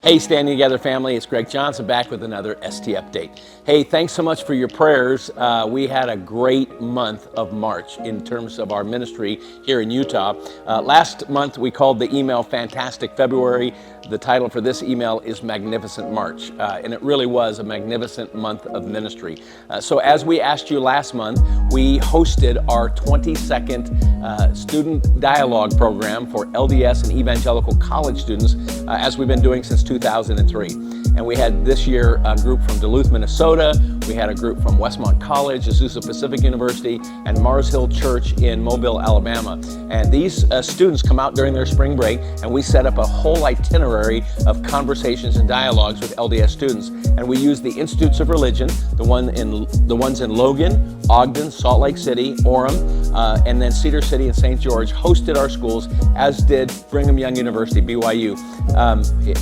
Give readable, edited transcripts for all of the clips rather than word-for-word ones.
Hey, Standing Together family, it's Greg Johnson back with another ST Update. Hey, thanks so much for your prayers. We had a great month of March in terms of our ministry here in Utah. Last month we called the email Fantastic February. The title for this email is Magnificent March, and it really was a magnificent month of ministry. So as we asked you last month, we hosted our 22nd student dialogue program for LDS and evangelical college students, as we've been doing since 2003. And we had this year a group from Duluth, Minnesota. We had a group from Westmont College, Azusa Pacific University, and Mars Hill Church in Mobile, Alabama. And these students come out during their spring break, and we set up a whole itinerary of conversations and dialogues with LDS students. And we used the Institutes of Religion, the ones in Logan, Ogden, Salt Lake City, Orem, and then Cedar City and St. George hosted our schools, as did Brigham Young University, BYU,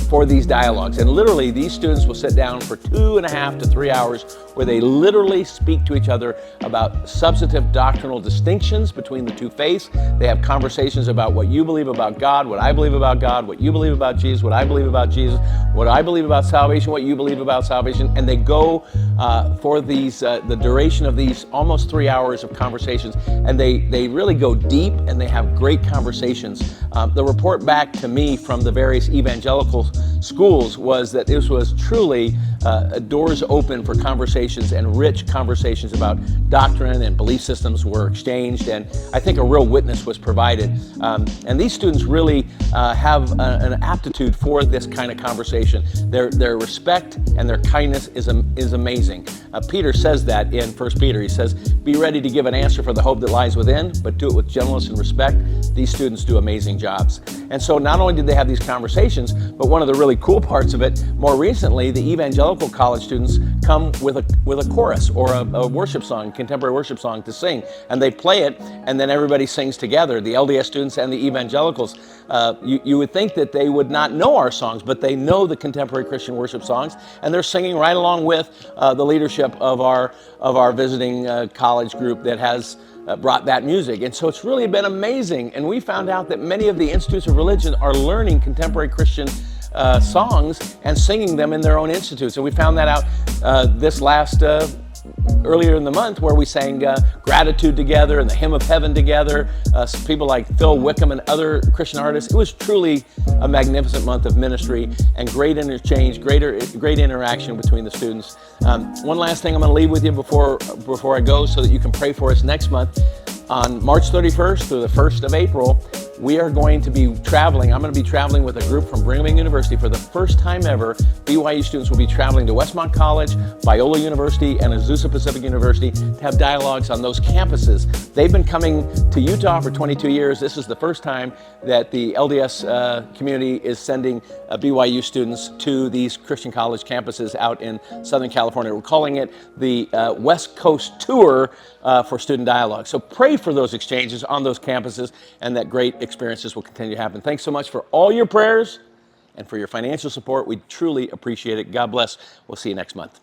for these dialogues. And literally, these students will sit down for 2.5 to 3 hours where they literally speak to each other about substantive doctrinal distinctions between the two faiths. They have conversations about what you believe about God, what I believe about God, what you believe about Jesus, what I believe about Jesus, what I believe about salvation, what you believe about salvation. And they go for these the duration of these almost 3 hours of conversations, and they really go deep and they have great conversations. The report back to me from the various evangelical schools was that this was truly doors open for conversations, and rich conversations about doctrine and belief systems were exchanged, and I think a real witness was provided. And these students really have an aptitude for this kind of conversation. Their respect and their kindness is amazing. Peter says that in 1 Peter. He says, "Be ready to give an answer for the hope that lies within, but do it with gentleness and respect." These students do amazing jobs. And so not only did they have these conversations, but one of the really cool parts of it, more recently, the evangelical college students come with a chorus or a worship song, contemporary worship song to sing. And they play it, and then everybody sings together, the LDS students and the evangelicals. You would think that they would not know our songs, but they know the contemporary Christian worship songs, and they're singing right along with the leadership of our visiting college group that has brought that music. And so it's really been amazing. And we found out that many of the Institutes of Religion are learning contemporary Christian songs and singing them in their own institutes. And we found that out this last earlier in the month, where we sang Gratitude together and the Hymn of Heaven together. People like Phil Wickham and other Christian artists. It was truly a magnificent month of ministry and great interchange, great interaction between the students. One last thing I'm going to leave with you before I go, so that you can pray for us next month. On March 31st through the 1st of April, we are going to be traveling. I'm going to be traveling with a group from Brigham Young University. For the first time ever, BYU students will be traveling to Westmont College, Biola University, and Azusa Pacific University to have dialogues on those campuses. They've been coming to Utah for 22 years. This is the first time that the LDS community is sending BYU students to these Christian college campuses out in Southern California. We're calling it the West Coast Tour for Student Dialogue. So pray for those exchanges on those campuses, and that great experiences will continue to happen. Thanks so much for all your prayers and for your financial support. We truly appreciate it. God bless. We'll see you next month.